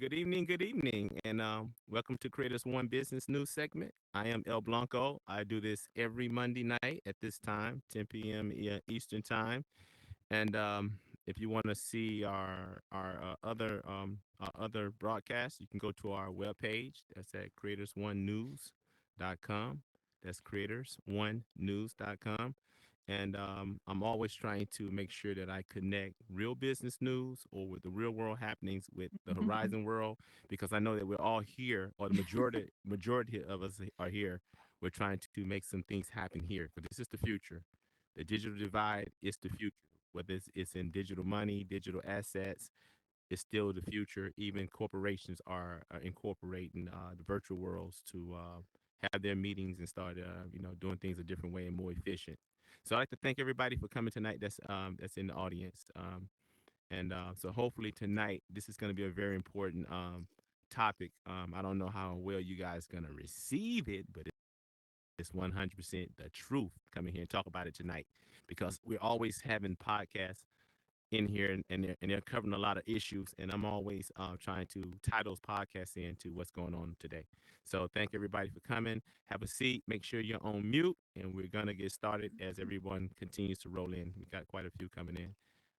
good evening, and welcome to Creators One Business News segment. I am El Blanco. I do this every Monday night at this time, 10 p.m. Eastern time. And if you want to see our other broadcasts, you can go to our webpage. That's at Creators1News.com. That's Creators1News.com. And I'm always trying to make sure that I connect real business news or with the real world happenings with the horizon world, because I know that we're all here, or the majority of us are here. We're trying to make some things happen here, because this is the future. The digital divide is the future. Whether it's in digital money, digital assets, it's still the future. Even corporations are incorporating the virtual worlds to have their meetings and start, doing things a different way and more efficient. So I'd like to thank everybody for coming tonight. That's in the audience, and so hopefully tonight this is going to be a very important topic. I don't know how well you guys going to receive it, but it's 100% the truth. Come in here and talk about it tonight, because we're always having podcasts in here, and they're covering a lot of issues, and I'm always trying to tie those podcasts into what's going on today. So thank everybody for coming. Have a seat. Make sure you're on mute, and we're gonna get started as everyone continues to roll in. We got quite a few coming in.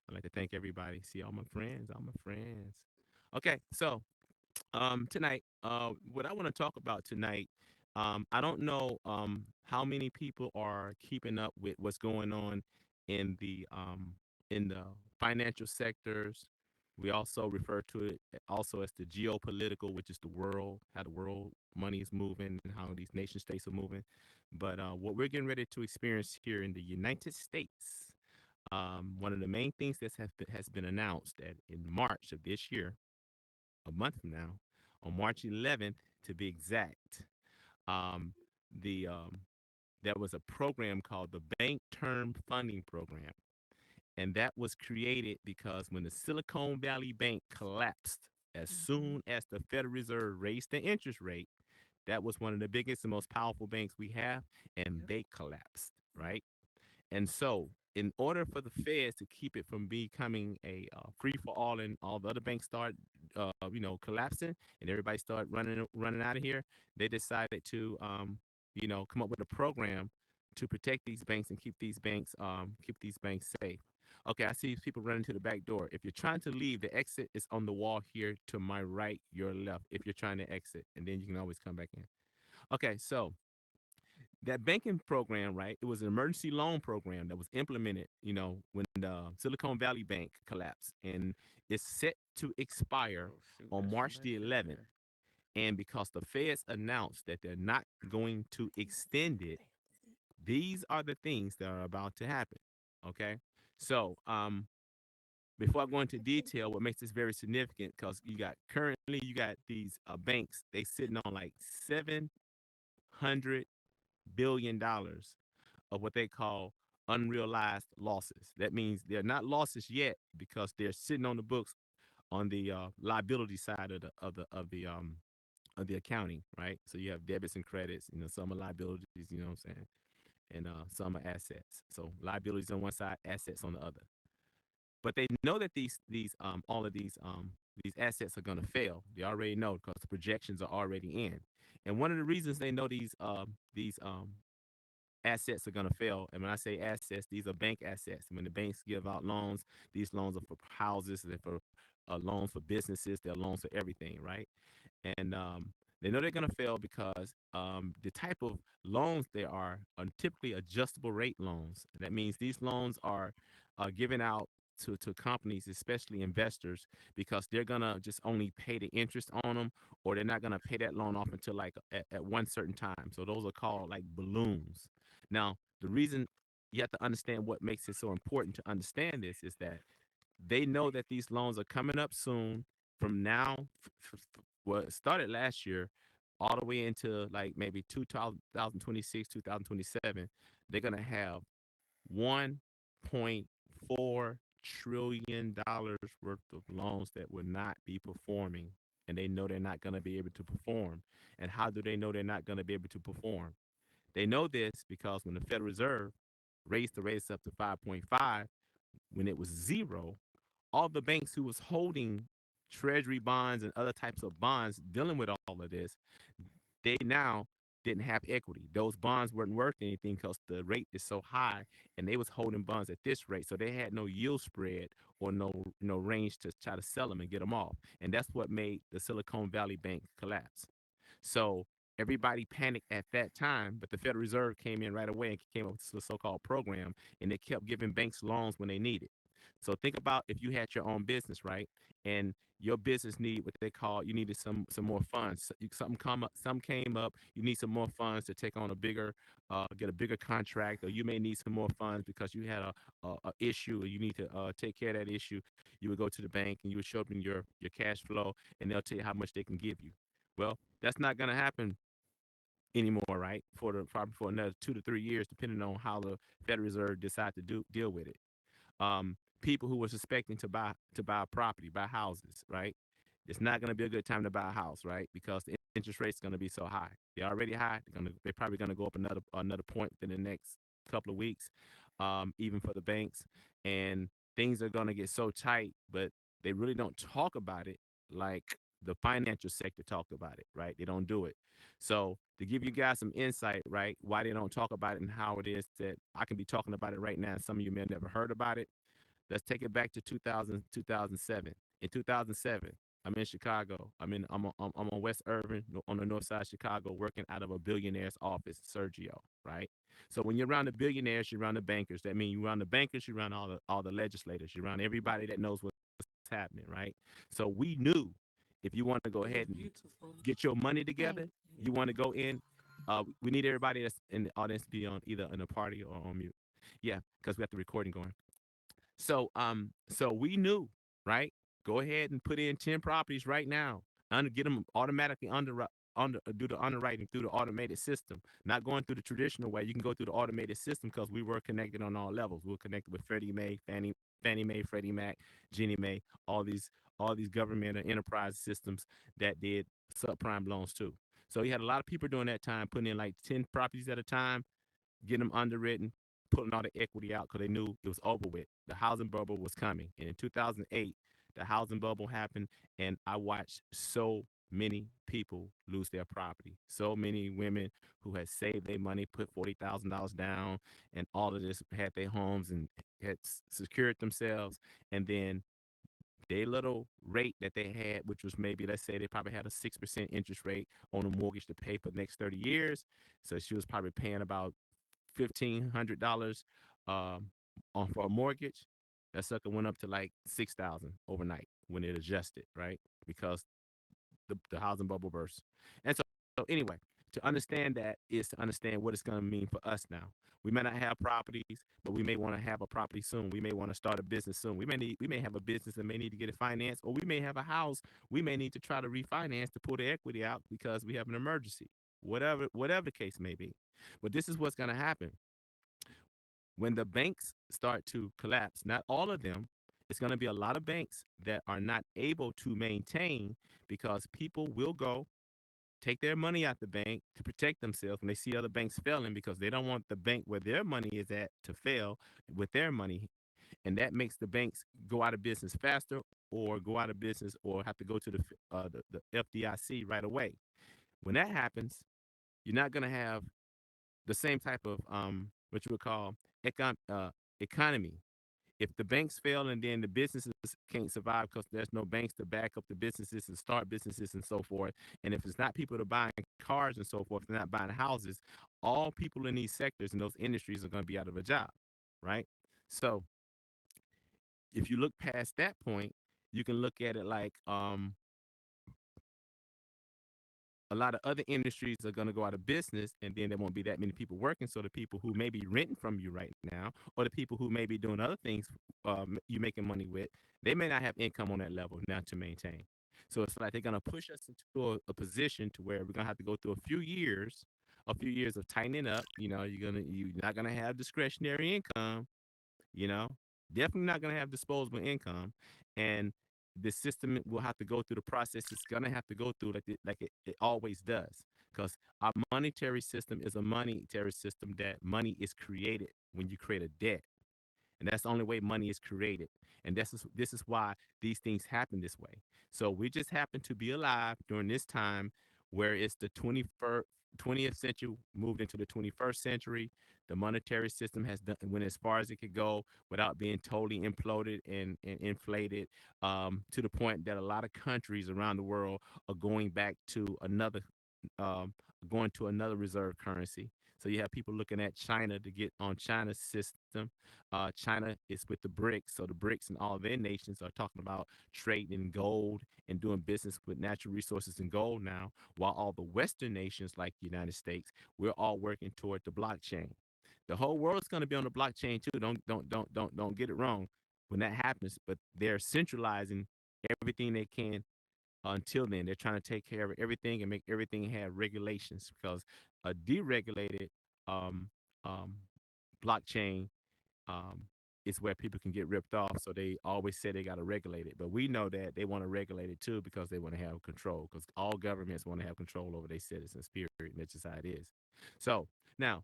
I'd like to thank everybody. See all my friends, all my friends. Okay, so tonight, what I want to talk about tonight, I don't know how many people are keeping up with what's going on in the financial sectors. We also refer to it also as the geopolitical, which is the world, how the world money is moving and how these nation states are moving. But what we're getting ready to experience here in the United States, one of the main things that has been announced that in March of this year, a month from now, on March 11th to be exact, um, the there was a program called the Bank Term Funding Program, and that was created because when the Silicon Valley Bank collapsed, as soon as the Federal Reserve raised the interest rate, that was one of the biggest and most powerful banks we have, and they collapsed, right? And so, in order for the Feds to keep it from becoming a free for all, and all the other banks start, collapsing, and everybody start running out of here, they decided to, come up with a program to protect these banks and keep these banks safe. Okay, I see people running to the back door. If you're trying to leave, the exit is on the wall here to my right, your left. If you're trying to exit, and then you can always come back in. Okay, so that banking program, right? It was an emergency loan program that was implemented, when the Silicon Valley Bank collapsed, and it's set to expire on March the 11th. And because the Feds announced that they're not going to extend it, these are the things that are about to happen. Okay, so before I go into detail, what makes this very significant, because you got these banks, they sitting on like $700 billion of what they call unrealized losses. That means they're not losses yet, because they're sitting on the books on the liability side of the accounting, right? So you have debits and credits. Some are liabilities. You know what I'm saying? And some are assets. So liabilities on one side, assets on the other. But they know that these all of these assets are going to fail. They already know, because the projections are already in. And one of the reasons they know these assets are going to fail. And when I say assets, these are bank assets. When the banks give out loans, these loans are for houses, they're for loans for businesses, they're loans for everything, right? And they know they're going to fail because the type of loans they are typically adjustable rate loans. That means these loans are given out to companies, especially investors, because they're going to just only pay the interest on them, or they're not going to pay that loan off until like at one certain time. So those are called like balloons. Now, the reason you have to understand what makes it so important to understand this is that they know that these loans are coming up soon. From now, well, it started last year, all the way into like maybe 2026, 2027. They're going to have $1.4 trillion worth of loans that will not be performing. And they know they're not going to be able to perform. And how do they know they're not going to be able to perform? They know this because when the Federal Reserve raised the rates up to 5.5, when it was zero, all the banks who was holding treasury bonds and other types of bonds dealing with all of this, they now didn't have equity. Those bonds weren't worth anything because the rate is so high, and they was holding bonds at this rate, so they had no yield spread or no range to try to sell them and get them off, and that's what made the Silicon Valley Bank collapse. So everybody panicked at that time, but the Federal Reserve came in right away and came up with the so-called program, and they kept giving banks loans when they needed. So think about if you had your own business, right? And your business need what they call you needed some more funds. Something come up, some came up. You need some more funds to take on a bigger, get a bigger contract, or you may need some more funds because you had a issue, or you need to take care of that issue. You would go to the bank and you would show them your cash flow, and they'll tell you how much they can give you. Well, that's not going to happen anymore, right? For the probably for another 2 to 3 years, depending on how the Federal Reserve decide to deal with it. People who were suspecting to buy a property, buy houses, right? It's not going to be a good time to buy a house, right? Because the interest rate's going to be so high. They're already high. They're probably going to go up another point in the next couple of weeks, even for the banks. And things are going to get so tight, but they really don't talk about it like the financial sector talked about it, right? They don't do it. So to give you guys some insight, right, why they don't talk about it and how it is that I can be talking about it right now, and some of you may have never heard about it. Let's take it back to 2000, 2007. In 2007, I'm in Chicago. I'm on West Irving on the north side of Chicago, working out of a billionaire's office, Sergio. Right. So when you're around the billionaires, you're around the bankers. That means you're around the bankers, you're around all the legislators, you're around everybody that knows what's happening. Right. So we knew if you want to go ahead and get your money together, you want to go in. We need everybody that's in the audience to be on either in a party or on mute. Yeah, because we have the recording going. So we knew, right? Go ahead and put in 10 properties right now. Get them automatically do the underwriting through the automated system, not going through the traditional way. You can go through the automated system because we were connected on all levels. We were connected with Freddie Mae, Fannie Mae, Freddie Mac, Ginnie Mae, all these government and enterprise systems that did subprime loans too. So you had a lot of people during that time putting in like 10 properties at a time, getting them underwritten, pulling all the equity out because they knew it was over with. The housing bubble was coming. And in 2008, the housing bubble happened, and I watched so many people lose their property. So many women who had saved their money, put $40,000 down, and all of this, had their homes and had secured themselves. And then their little rate that they had, which was maybe, let's say they probably had a 6% interest rate on a mortgage to pay for the next 30 years. So she was probably paying about $1,500 um, on for a mortgage. That sucker went up to like 6,000 overnight when it adjusted, right? Because the housing bubble burst. And so anyway, to understand that is to understand what it's going to mean for us now. We may not have properties, but we may want to have a property soon. We may want to start a business soon. We may have a business and may need to get it financed, or we may have a house. We may need to try to refinance to pull the equity out because we have an emergency. Whatever the case may be. But this is what's going to happen when the banks start to collapse. Not all of them. It's going to be a lot of banks that are not able to maintain because people will go take their money out the bank to protect themselves when they see other banks failing because they don't want the bank where their money is at to fail with their money. And that makes the banks go out of business faster or go out of business or have to go to the FDIC right away. When that happens, you're not going to have the same type of what you would call economy. If the banks fail and then the businesses can't survive because there's no banks to back up the businesses and start businesses and so forth, and if it's not people to buying cars and so forth, they're not buying houses, all people in these sectors and those industries are going to be out of a job, right? So if you look past that point, you can look at it like a lot of other industries are going to go out of business and then there won't be that many people working. So the people who may be renting from you right now, or the people who may be doing other things you making money with, they may not have income on that level now to maintain. So it's like they're going to push us into a position to where we're going to have to go through a few years of tightening up. You're not going to have discretionary income, you know, definitely not going to have disposable income. And the system will have to go through the process it's going to have to go through like it always does. Because our monetary system is a monetary system that money is created when you create a debt. And that's the only way money is created. And this is why these things happen this way. So we just happen to be alive during this time where it's the 20th century moved into the 21st century. The monetary system has done, went as far as it could go without being totally imploded and inflated, to the point that a lot of countries around the world are going back to um, another reserve currency. So you have people looking at China to get on China's system. China is with the BRICS, so the BRICS and all their nations are talking about trading in gold and doing business with natural resources and gold now, while all the Western nations like the United States, we're all working toward the blockchain. The whole world is going to be on the blockchain too. Don't get it wrong when that happens. But they're centralizing everything they can until then. They're trying to take care of everything and make everything have regulations because a deregulated um, um, blockchain um, is where people can get ripped off. So they always say they got to regulate it. But we know that they want to regulate it too because they want to have control because all governments want to have control over their citizens, period. And that's just how it is. So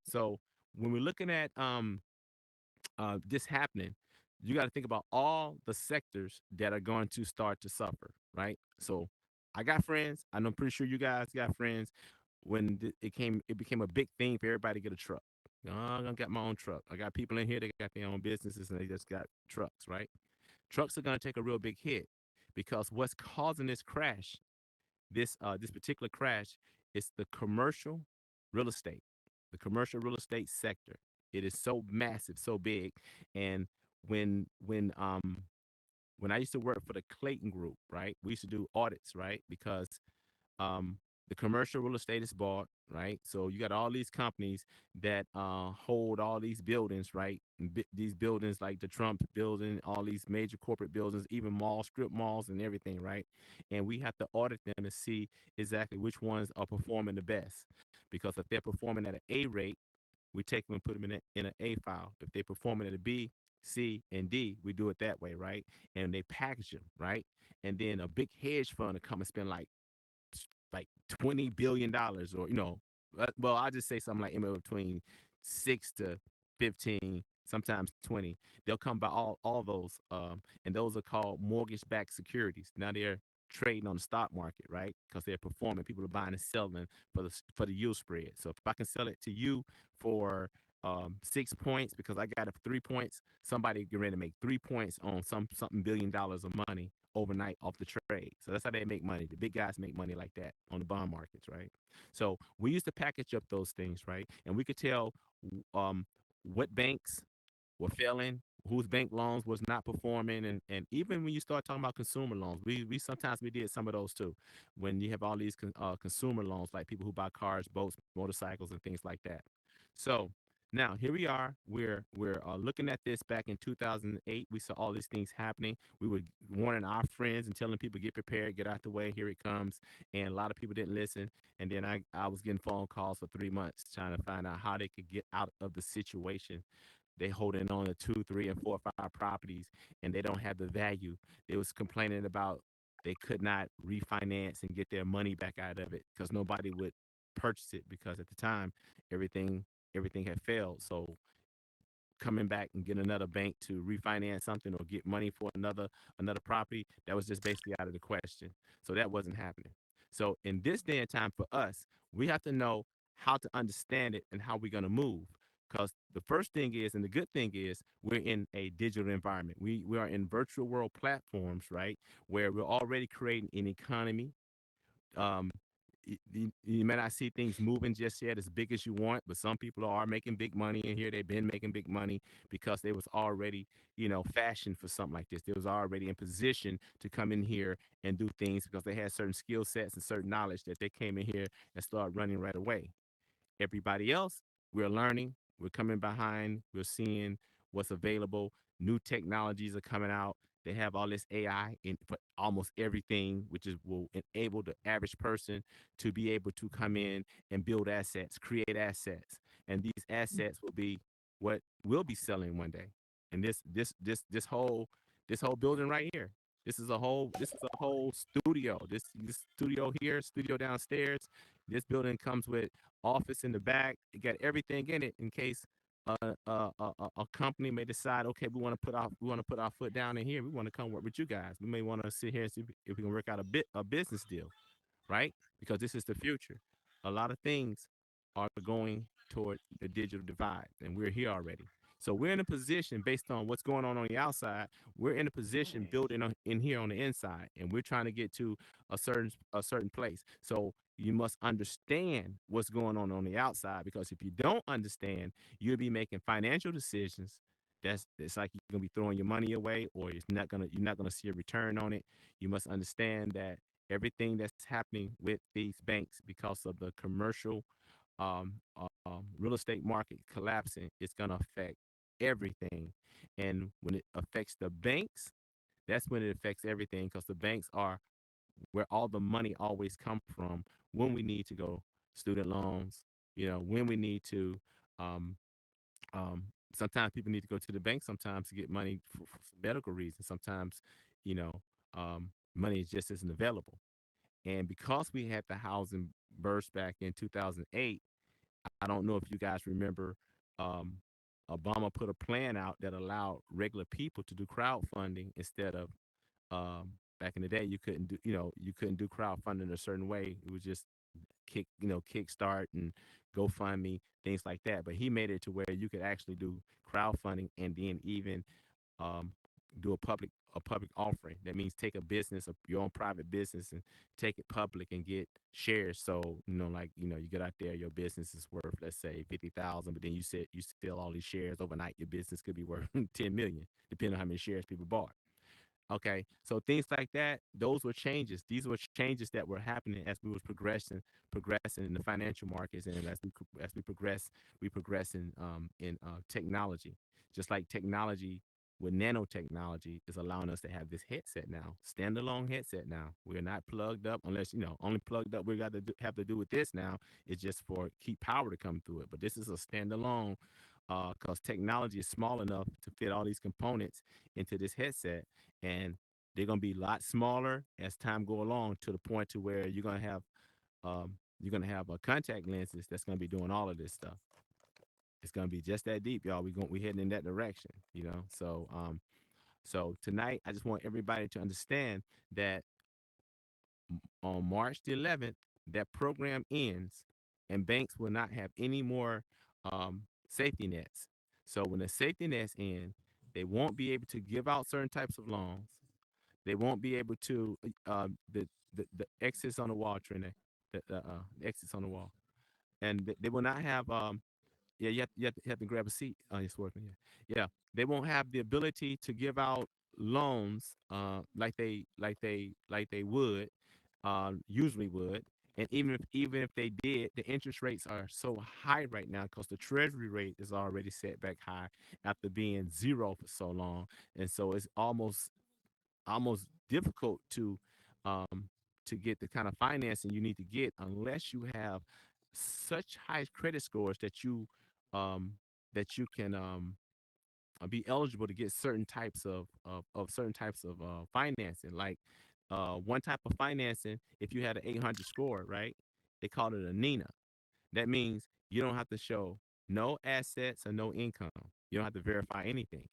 so when we're looking at this happening, you got to think about all the sectors that are going to start to suffer, right? So I got friends. I'm pretty sure you guys got friends. When it became a big thing for everybody to get a truck. I got my own truck. I got people in here that got their own businesses and they just got trucks, right? Trucks are going to take a real big hit because what's causing this crash, this particular crash, is the commercial real estate, the commercial real estate sector. It is so massive, so big, and when when um when I used to work for the Clayton Group, right, we used to do audits, right, because um, the commercial real estate is bought, right? So you got all these companies that hold all these buildings, right? And these buildings like the Trump building, all these major corporate buildings, even malls, strip malls, and everything, right? And we have to audit them to see exactly which ones are performing the best. Because if they're performing at an A rate, we take them and put them in an A file. If they're performing at a B, C, and D, we do it that way, right? And they package them, right? And then a big hedge fund will come and spend like $20 billion, or well, I'll just say something like in between 6 to 15, sometimes 20. They'll come by all those, and those are called mortgage-backed securities. Now they're trading on the stock market, right? Because they're performing. People are buying and selling for the yield spread. So if I can sell it to you for 6 points because I got it for 3 points, somebody get ready to make 3 points on something $1 billion of money overnight off the trade. So that's how they make money. The big guys make money like that on the bond markets, right? So we used to package up those things, right? And we could tell um, what banks were failing, whose bank loans was not performing, and even when you start talking about consumer loans, we sometimes we did some of those too. When you have all these consumer loans, like people who buy cars, boats, motorcycles, and things like that. So now here we are. We're looking at this back in 2008. We saw all these things happening. We were warning our friends and telling people get prepared, get out the way. Here it comes. And a lot of people didn't listen. And then I was getting phone calls for 3 months trying to find out how they could get out of the situation. They holding on to two, three, and four, or five properties, and they don't have the value. They was complaining about they could not refinance and get their money back out of it because nobody would purchase it because at the time everything everything had failed. So coming back and get another bank to refinance something or get money for another property, that was just basically out of the question. So that wasn't happening. So in this day and time for us, we have to know how to understand it and how we're going to move. Because the first thing is, and the good thing is, we're in a digital environment. We are in virtual world platforms, right? Where we're already creating an economy. um, you may not see things moving just yet as big as you want, but some people are making big money in here. They've been making big money because they was already, fashioned for something like this. They was already in position to come in here and do things because they had certain skill sets and certain knowledge that they came in here and started running right away. Everybody else, we're learning, we're coming behind, we're seeing what's available. New technologies are coming out. They have all this AI in for almost everything, which is will enable the average person to be able to come in and build assets, create assets, and these assets will be what we'll be selling one day. And this whole building right here, this is a whole studio. This studio here, studio downstairs. This building comes with office in the back. It got everything in it in case a company may decide, okay, we want to put our foot down in here. We want to come work with you guys. We may want to sit here and see if we can work out a business deal, right? Because this is the future. A lot of things are going toward the digital divide, and we're here already. So we're in a position based on what's going on the outside. We're in a position building in here on the inside, and we're trying to get to a certain place. So you must understand what's going on the outside, because if you don't understand, you'll be making financial decisions. That's it's like you're gonna be throwing your money away, or you're not gonna see a return on it. You must understand that everything that's happening with these banks because of the commercial real estate market collapsing is going to affect everything. And when it affects the banks, that's when it affects everything, because the banks are where all the money always come from when we need to go student loans, when we need to um, sometimes people need to go to the bank sometimes to get money for medical reasons. Sometimes, you know, money just isn't available. And because we had the housing burst back in 2008, I don't know if you guys remember, um, Obama put a plan out that allowed regular people to do crowdfunding instead of, back in the day, you couldn't do crowdfunding a certain way. It was just Kickstart and GoFundMe, things like that. But he made it to where you could actually do crowdfunding and then even um, do a public offering. That means take a business, your own private business, and take it public and get shares. So you get out there, your business is worth, let's say, 50,000, but then you sell all these shares overnight. Your business could be worth 10 million, depending on how many shares people bought. Okay, so things like that, those were changes. These were changes that were happening as we was progressing in the financial markets, and as we progress in technology. Just like technology with nanotechnology is allowing us to have this headset now, standalone headset now. We're not plugged up, unless only plugged up we got to have to do with this now is just for keep power to come through it. But this is a standalone, because technology is small enough to fit all these components into this headset, and they're gonna be a lot smaller as time go along, to the point to where you're gonna have contact lenses that's gonna be doing all of this stuff. It's gonna be just that deep, y'all. We heading in that direction. So tonight, I just want everybody to understand that on March the 11th, that program ends, and banks will not have any more safety nets. So when the safety nets end, they won't be able to give out certain types of loans. They won't be able to the exits on the wall, Trina, the exits on the wall, and they will not have. Yeah, you have to grab a seat. It's working. Yeah, yeah. They won't have the ability to give out loans like they would usually would. And even if they did, the interest rates are so high right now because the treasury rate is already set back high after being zero for so long, and so it's almost difficult um to get the kind of financing you need to get unless you have such high credit scores um that you can be eligible to get certain types of financing. Like one type of financing, if you had an 800 score, right? They call it a Nina. That means you don't have to show no assets or no income. You don't have to verify anything.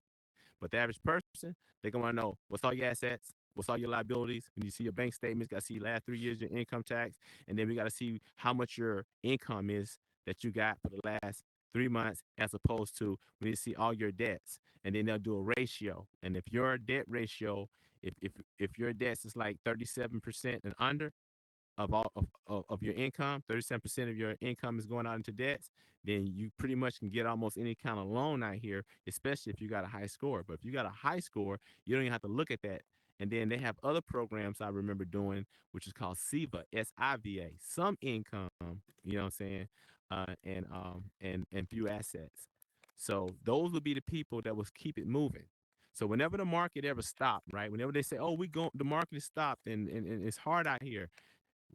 But the average person, they're gonna want to know what's all your assets, what's all your liabilities. When you see your bank statements, got to see last 3 years your income tax, and then we got to see how much your income is that you got for the last 3 months, as opposed to when you see all your debts, and then they'll do a ratio. And if your debt ratio, if your debts is like 37% and under, of your income, 37% of your income is going out into debts, then you pretty much can get almost any kind of loan out here, especially if you got a high score. But if you got a high score, you don't even have to look at that. And then they have other programs I remember doing, which is called SIVA, SIVA, some income, you know what I'm saying, and few assets. So those would be the people that was keep it moving. So whenever the market ever stopped, right? Whenever they say, "Oh, the market is stopped and it's hard out here,"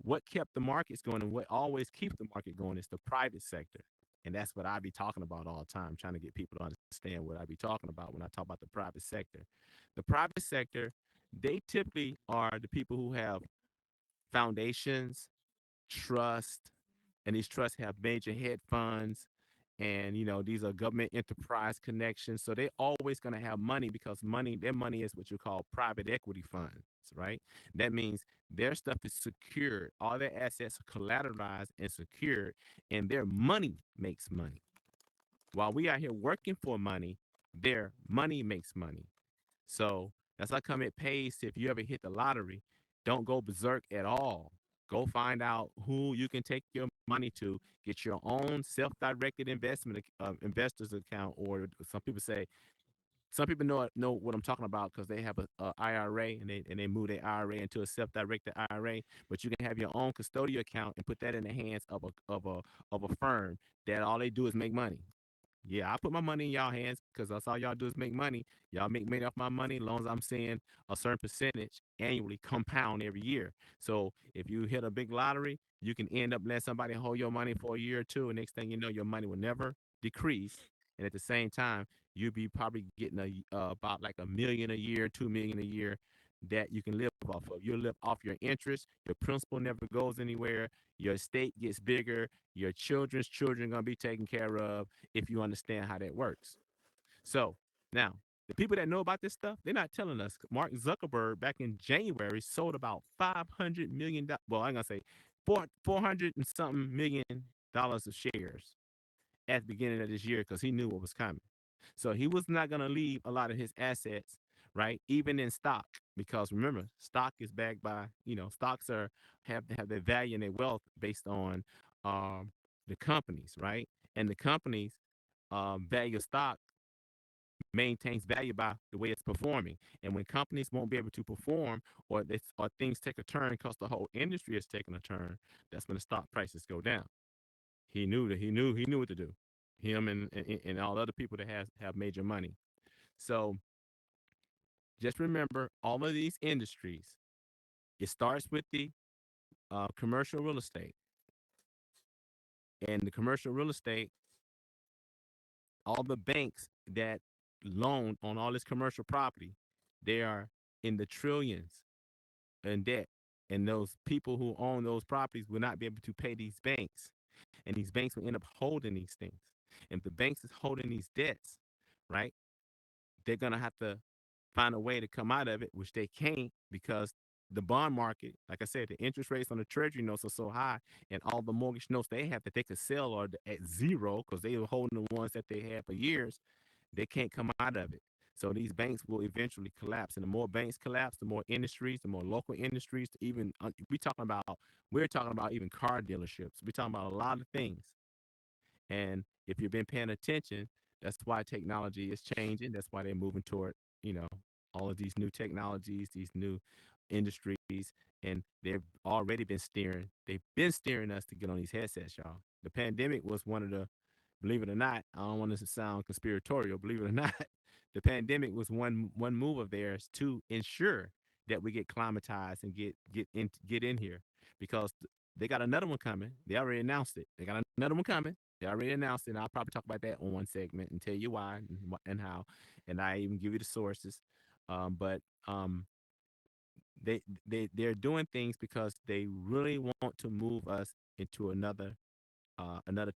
what kept the markets going and what always keeps the market going is the private sector. And that's what I be talking about all the time, trying to get people to understand what I be talking about when I talk about the private sector. The private sector, they typically are the people who have foundations, trust, and these trusts have major hedge funds And these are government enterprise connections, so they're always going to have money because their money is what you call private equity funds, right? That means their stuff is secured, all their assets are collateralized and secured, and their money makes money. While we out here working for money, their money makes money. So that's how come it pays. If you ever hit the lottery, don't go berserk at all. Go find out who you can take your money to. Get your own self-directed investors account, or some people know what I'm talking about because they have a IRA, and they move their IRA into a self-directed IRA. But you can have your own custodial account and put that in the hands of a firm that all they do is make money. Yeah, I put my money in y'all hands because that's all y'all do is make money. Y'all make money off my money as long as I'm seeing a certain percentage annually compound every year. So if you hit a big lottery, you can end up letting somebody hold your money for a year or two, and next thing you know, your money will never decrease. And at the same time, you'll be probably getting about like 1 million a year, 2 million a year that you can live off of. You'll live off your interest. Your principal never goes anywhere. Your estate gets bigger. Your children's children are gonna be taken care of if you understand how that works. So now, the people that know about this stuff, they're not telling us. Mark Zuckerberg back in January sold about $500 million. Well, I'm gonna say 400 and something $1 million of shares at the beginning of this year because he knew what was coming. So he was not gonna leave a lot of his assets, right, even in stock, because remember, stock is backed by stocks have their value and their wealth based on um, the companies, right, and the companies value of stock maintains value by the way it's performing. And when companies won't be able to perform, or things take a turn because the whole industry is taking a turn, that's when the stock prices go down. He knew what to do. Him and all other people that have major money. So just remember, all of these industries. It starts with the commercial real estate, and the commercial real estate. All the banks that loan on all this commercial property, they are in the trillions in debt. And those people who own those properties will not be able to pay these banks. And these banks will end up holding these things. And if the banks is holding these debts, right, they're gonna have to find a way to come out of it, which they can't because the bond market, like I said, the interest rates on the treasury notes are so high, and all the mortgage notes they have that they could sell are at zero because they were holding the ones that they had for years. They can't come out of it. So these banks will eventually collapse, and the more banks collapse, the more industries, the more local industries. Even we're talking about even car dealerships. We're talking about a lot of things. And if you've been paying attention, that's why technology is changing. That's why they're moving toward, you know, all of these new technologies, these new industries, and they've already been steering. They've been steering us to get on these headsets, y'all. The pandemic was one of the, believe it or not, I don't want this to sound conspiratorial. Believe it or not, the pandemic was one move of theirs to ensure that we get climatized and get in here because they got another one coming. They already announced it. They got another one coming. They already announced it. And I'll probably talk about that on one segment and tell you why and how, and I even give you the sources. But they're doing things because they really want to move us into another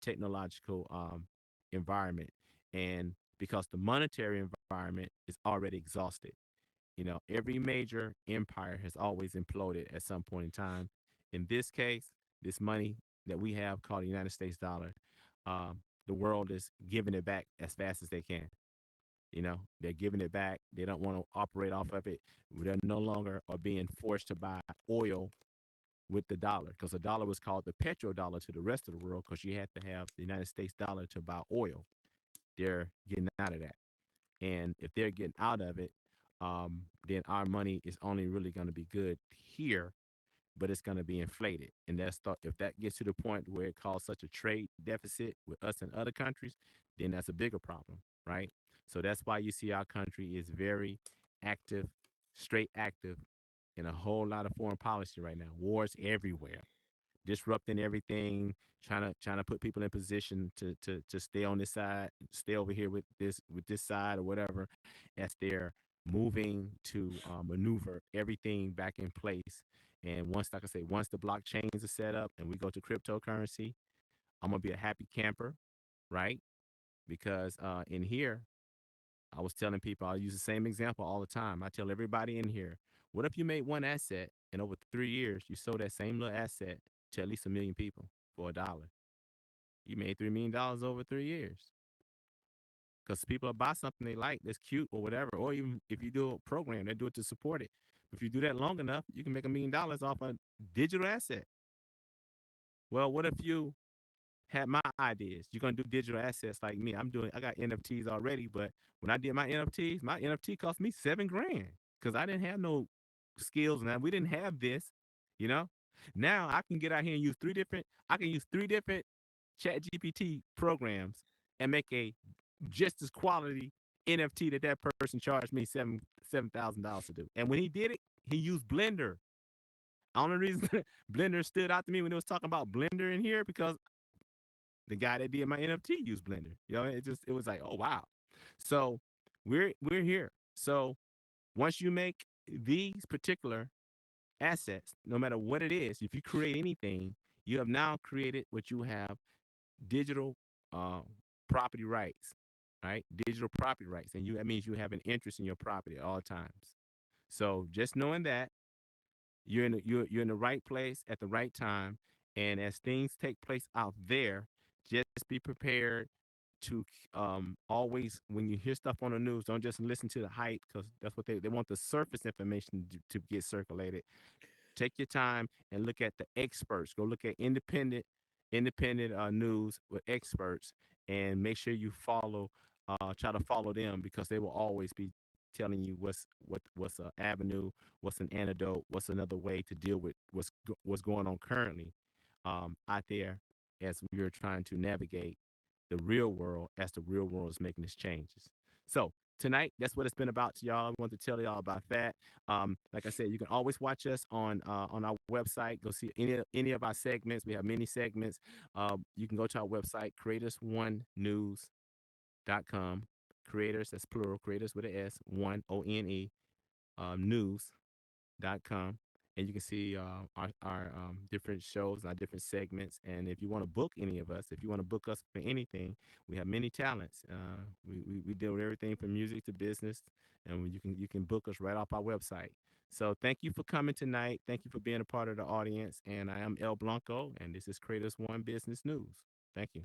technological environment, and because the monetary environment is already exhausted. Every major empire has always imploded at some point in time. In this case, this money that we have called the United States dollar, the world is giving it back as fast as they can. They're giving it back. They don't want to operate off of it. They're no longer are being forced to buy oil with the dollar because the dollar was called the petrodollar to the rest of the world because you had to have the United States dollar to buy oil. They're getting out of that. And if they're getting out of it, then our money is only really going to be good here, but it's going to be inflated. And if that gets to the point where it causes such a trade deficit with us and other countries, then that's a bigger problem, right? So that's why you see our country is very active, straight active in a whole lot of foreign policy right now. Wars everywhere, disrupting everything, trying to put people in position to stay on this side, stay over here with this side or whatever, as they're moving to maneuver everything back in place. And once, like I say, once the blockchains are set up and we go to cryptocurrency, I'm gonna be a happy camper. right? Because in here, I was telling people, I use the same example all the time. I tell everybody in here, what if you made one asset and over 3 years you sold that same little asset to at least 1 million people for $1? You made $3 million over 3 years because people will buy something they like that's cute or whatever. Or even if you do a program, they do it to support it. If you do that long enough, you can make $1 million off a digital asset. Well, what if you had my ideas? You're gonna do digital assets like me. I got NFTs already, but when I did my NFT cost me 7 grand because I didn't have no skills and we didn't have this, you know. Now I can get out here and use I can use 3 different chat GPT programs and make a just as quality NFT that that person charged me $7,000 to do. And when he did it, he used Blender. Only reason Blender stood out to me when it was talking about Blender in here because the guy that did my NFT used Blender. It was like, oh wow. So we're here. So once you make these particular assets, no matter what it is, if you create anything, you have now created what you have digital uh, property rights, right? Digital property rights, and that means you have an interest in your property at all times. So just knowing that you're in the right place at the right time, and as things take place out there, just be prepared to always when you hear stuff on the news, don't just listen to the hype because that's what they want the surface information to get circulated. Take your time and look at the experts. Go look at independent news with experts, and make sure you try to follow them because they will always be telling you what's an avenue, what's an antidote, what's another way to deal with what's going on currently out there as we're trying to navigate the real world as the real world is making its changes. So tonight, that's what it's been about to y'all. I want to tell y'all about that. Like I said, you can always watch us on our website. Go see any of our segments. We have many segments. You can go to our website, creators1news.com. Creators, that's plural, creators with an S, one ONE, news.com, and you can see our different shows and our different segments. And if you want to book any of us, if you want to book us for anything, we have many talents. We deal with everything from music to business, and you can book us right off our website. So thank you for coming tonight. Thank you for being a part of the audience. And I am El Blanco, and this is Creators One Business News. Thank you.